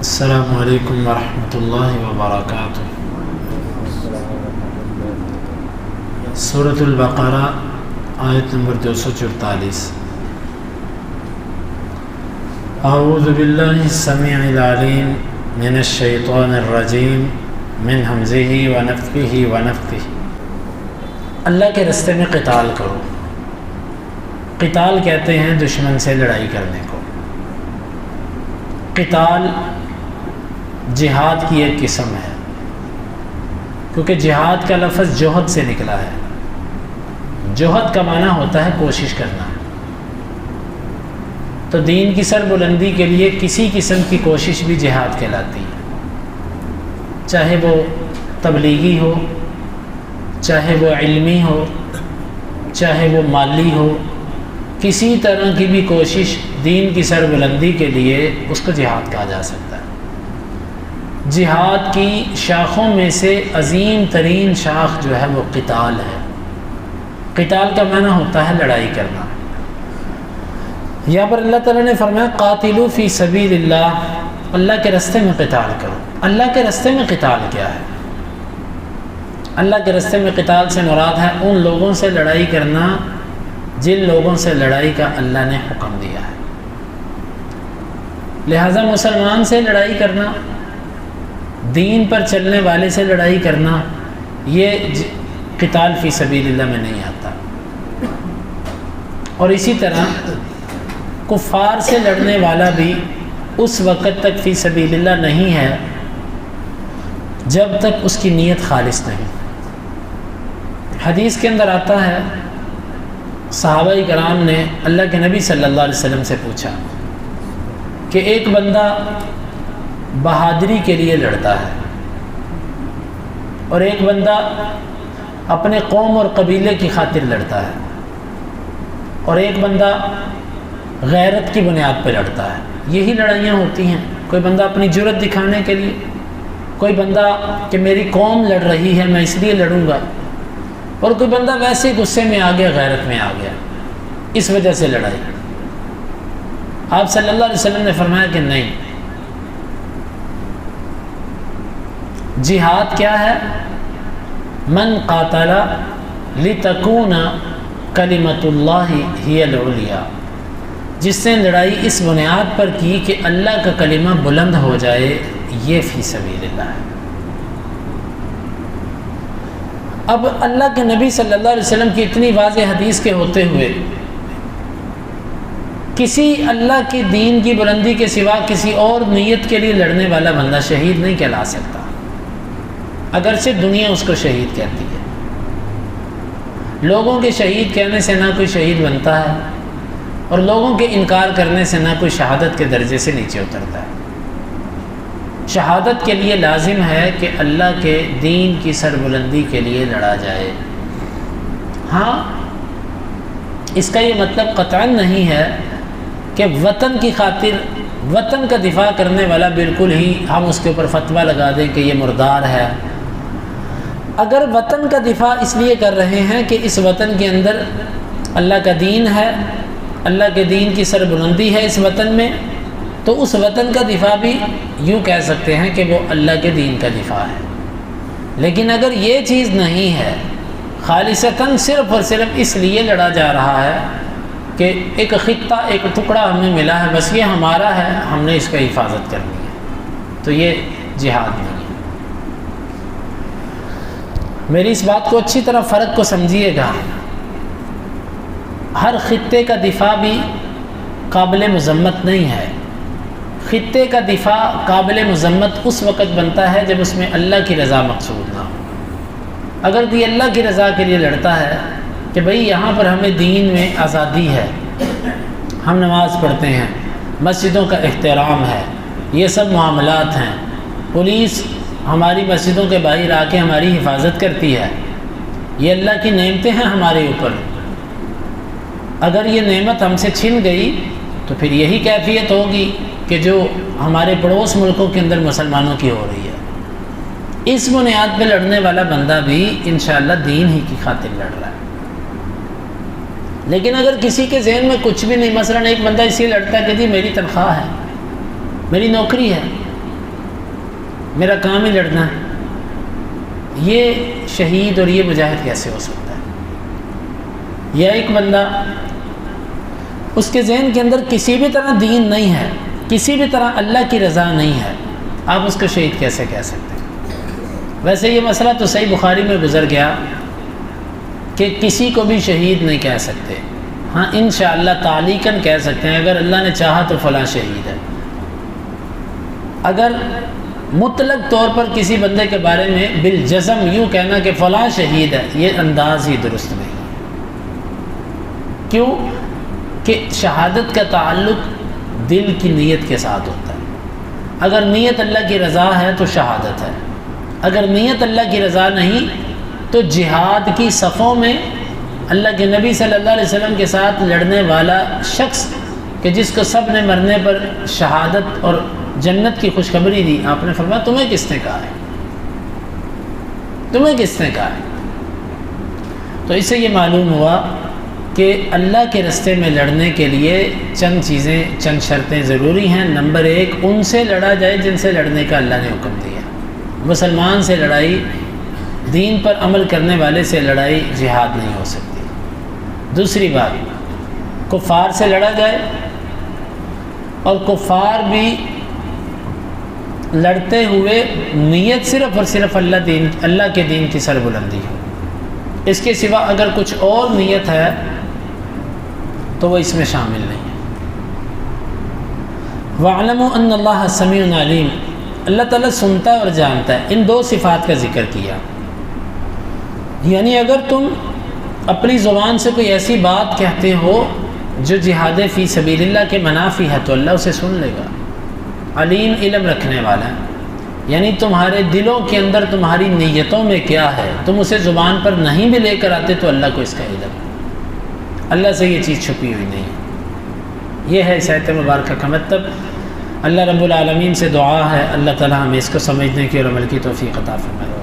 السلام علیکم ورحمۃ اللہ وبرکاتہ۔ سورۃ البقرہ آیت نمبر 244۔ اعوذ باللہ السمیع العلیم من الشیطان الرجیم من ہمزہ ونفخہ ونفثہ۔ اللہ کے راستے میں قتال کرو۔ قتال کہتے ہیں دشمن سے لڑائی کرنے کو۔ قتال جہاد کی ایک قسم ہے، کیونکہ جہاد کا لفظ جوہد سے نکلا ہے۔ جوہد کا معنی ہوتا ہے کوشش کرنا، تو دین کی سربلندی کے لیے کسی قسم کی کوشش بھی جہاد کہلاتی ہے، چاہے وہ تبلیغی ہو، چاہے وہ علمی ہو، چاہے وہ مالی ہو، کسی طرح کی بھی کوشش دین کی سربلندی کے لیے اس کو جہاد کہا جا سکتا ہے۔ جہاد کی شاخوں میں سے عظیم ترین شاخ جو ہے وہ قتال ہے۔ قتال کا معنی ہوتا ہے لڑائی کرنا۔ یہاں پر اللہ تعالیٰ نے فرمایا قاتلوا فی سبیل اللہ، اللہ کے راستے میں قتال کرو۔ اللہ کے راستے میں قتال کیا ہے؟ اللہ کے راستے میں قتال سے مراد ہے ان لوگوں سے لڑائی کرنا جن لوگوں سے لڑائی کا اللہ نے حکم دیا ہے۔ لہذا مسلمان سے لڑائی کرنا، دین پر چلنے والے سے لڑائی کرنا، یہ قتال فی سبیل اللہ میں نہیں آتا۔ اور اسی طرح کفار سے لڑنے والا بھی اس وقت تک فی سبیل اللہ نہیں ہے جب تک اس کی نیت خالص نہیں۔ حدیث کے اندر آتا ہے صحابہ کرام نے اللہ کے نبی صلی اللہ علیہ وسلم سے پوچھا کہ ایک بندہ بہادری کے لیے لڑتا ہے اور ایک بندہ اپنے قوم اور قبیلے کی خاطر لڑتا ہے، اور ایک بندہ غیرت کی بنیاد پہ لڑتا ہے۔ یہی لڑائیاں ہوتی ہیں، کوئی بندہ اپنی جرأت دکھانے کے لیے، کوئی بندہ کہ میری قوم لڑ رہی ہے میں اس لیے لڑوں گا، اور کوئی بندہ ویسے غصے میں آ گیا، غیرت میں آ گیا، اس وجہ سے لڑائی۔ آپ صلی اللہ علیہ وسلم نے فرمایا کہ نہیں، جہاد کیا ہے؟ من قاتل لتکون کلمۃ اللہ ہی العلیٰ، جس نے لڑائی اس بنیاد پر کی کہ اللہ کا کلمہ بلند ہو جائے، یہ فی سبیل اللہ ہے۔ اب اللہ کے نبی صلی اللہ علیہ وسلم کی اتنی واضح حدیث کے ہوتے ہوئے کسی اللہ کی دین کی بلندی کے سوا کسی اور نیت کے لیے لڑنے والا بندہ شہید نہیں کہلا سکتا، اگرچہ دنیا اس کو شہید کہتی ہے۔ لوگوں کے شہید کہنے سے نہ کوئی شہید بنتا ہے، اور لوگوں کے انکار کرنے سے نہ کوئی شہادت کے درجے سے نیچے اترتا ہے۔ شہادت کے لیے لازم ہے کہ اللہ کے دین کی سربلندی کے لیے لڑا جائے۔ ہاں، اس کا یہ مطلب قطعاً نہیں ہے کہ وطن کی خاطر، وطن کا دفاع کرنے والا بالکل ہی ہم اس کے اوپر فتویٰ لگا دیں کہ یہ مردار ہے۔ اگر وطن کا دفاع اس لیے کر رہے ہیں کہ اس وطن کے اندر اللہ کا دین ہے، اللہ کے دین کی سربلندی ہے اس وطن میں، تو اس وطن کا دفاع بھی یوں کہہ سکتے ہیں کہ وہ اللہ کے دین کا دفاع ہے۔ لیکن اگر یہ چیز نہیں ہے، خالصتاً صرف اور صرف اس لیے لڑا جا رہا ہے کہ ایک خطہ، ایک ٹکڑا ہمیں ملا ہے، بس یہ ہمارا ہے، ہم نے اس کا حفاظت کرنی ہے، تو یہ جہاد نہیں ہے۔ میری اس بات کو اچھی طرح فرق کو سمجھیے گا۔ ہر خطے کا دفاع بھی قابل مذمت نہیں ہے۔ خطے کا دفاع قابل مذمت اس وقت بنتا ہے جب اس میں اللہ کی رضا مقصود نہ ہو۔ اگر کوئی اللہ کی رضا کے لیے لڑتا ہے کہ بھئی یہاں پر ہمیں دین میں آزادی ہے، ہم نماز پڑھتے ہیں، مسجدوں کا احترام ہے، یہ سب معاملات ہیں، پولیس ہماری مسجدوں کے باہر آ کے ہماری حفاظت کرتی ہے، یہ اللہ کی نعمتیں ہیں ہمارے اوپر، اگر یہ نعمت ہم سے چھن گئی تو پھر یہی کیفیت ہوگی کہ جو ہمارے پڑوس ملکوں کے اندر مسلمانوں کی ہو رہی ہے۔ اس بنیاد پہ لڑنے والا بندہ بھی انشاءاللہ دین ہی کی خاطر لڑ رہا ہے۔ لیکن اگر کسی کے ذہن میں کچھ بھی نہیں، مثلا ایک بندہ اس لیے لڑتا ہے کہ جی میری تنخواہ ہے، میری نوکری ہے، میرا کام ہی لڑنا ہے، یہ شہید اور یہ مجاہد کیسے ہو سکتا ہے؟ یا ایک بندہ اس کے ذہن کے اندر کسی بھی طرح دین نہیں ہے، کسی بھی طرح اللہ کی رضا نہیں ہے، آپ اس کو شہید کیسے کہہ سکتے ہیں؟ ویسے یہ مسئلہ تو صحیح بخاری میں گزر گیا کہ کسی کو بھی شہید نہیں کہہ سکتے، ہاں انشاءاللہ تعلیقاً کہہ سکتے ہیں اگر اللہ نے چاہا تو فلاں شہید ہے۔ اگر مطلق طور پر کسی بندے کے بارے میں بالجزم یوں کہنا کہ فلاں شہید ہے، یہ انداز ہی درست نہیں ہے۔ کیوں کہ شہادت کا تعلق دل کی نیت کے ساتھ ہوتا ہے۔ اگر نیت اللہ کی رضا ہے تو شہادت ہے، اگر نیت اللہ کی رضا نہیں تو جہاد کی صفوں میں اللہ کے نبی صلی اللہ علیہ وسلم کے ساتھ لڑنے والا شخص کہ جس کو سب نے مرنے پر شہادت اور جنت کی خوشخبری دی، آپ نے فرمایا تمہیں کس نے کہا ہے؟ تمہیں کس نے کہا ہے؟ تو اس سے یہ معلوم ہوا کہ اللہ کے راستے میں لڑنے کے لیے چند چیزیں، چند شرطیں ضروری ہیں۔ نمبر 1، ان سے لڑا جائے جن سے لڑنے کا اللہ نے حکم دیا۔ مسلمان سے لڑائی، دین پر عمل کرنے والے سے لڑائی جہاد نہیں ہو سکتی۔ دوسری بات، کفار سے لڑا جائے اور کفار بھی لڑتے ہوئے نیت صرف اور صرف اللہ کے دین کی سربلندی ہو، اس کے سوا اگر کچھ اور نیت ہے تو وہ اس میں شامل نہیں ہے۔ وَاعْلَمُوا أَنَّ اللَّهَ سَمِيعٌ عَلِيمٌ، اللہ تعالیٰ سنتا ہے اور جانتا ہے۔ ان دو صفات کا ذکر کیا، یعنی اگر تم اپنی زبان سے کوئی ایسی بات کہتے ہو جو جہاد فی سبیل اللہ کے منافی ہے تو اللہ اسے سن لے گا۔ علیم، علم رکھنے والا ہے، یعنی تمہارے دلوں کے اندر تمہاری نیتوں میں کیا ہے، تم اسے زبان پر نہیں بھی لے کر آتے تو اللہ کو اس کا علم ہے۔ اللہ سے یہ چیز چھپی ہوئی نہیں ہے۔ یہ ہے اس آیت مبارکہ کا مطلب۔ اللہ رب العالمین سے دعا ہے اللہ تعالی ہمیں اس کو سمجھنے کی اور عمل کی توفیق عطا فرمائے۔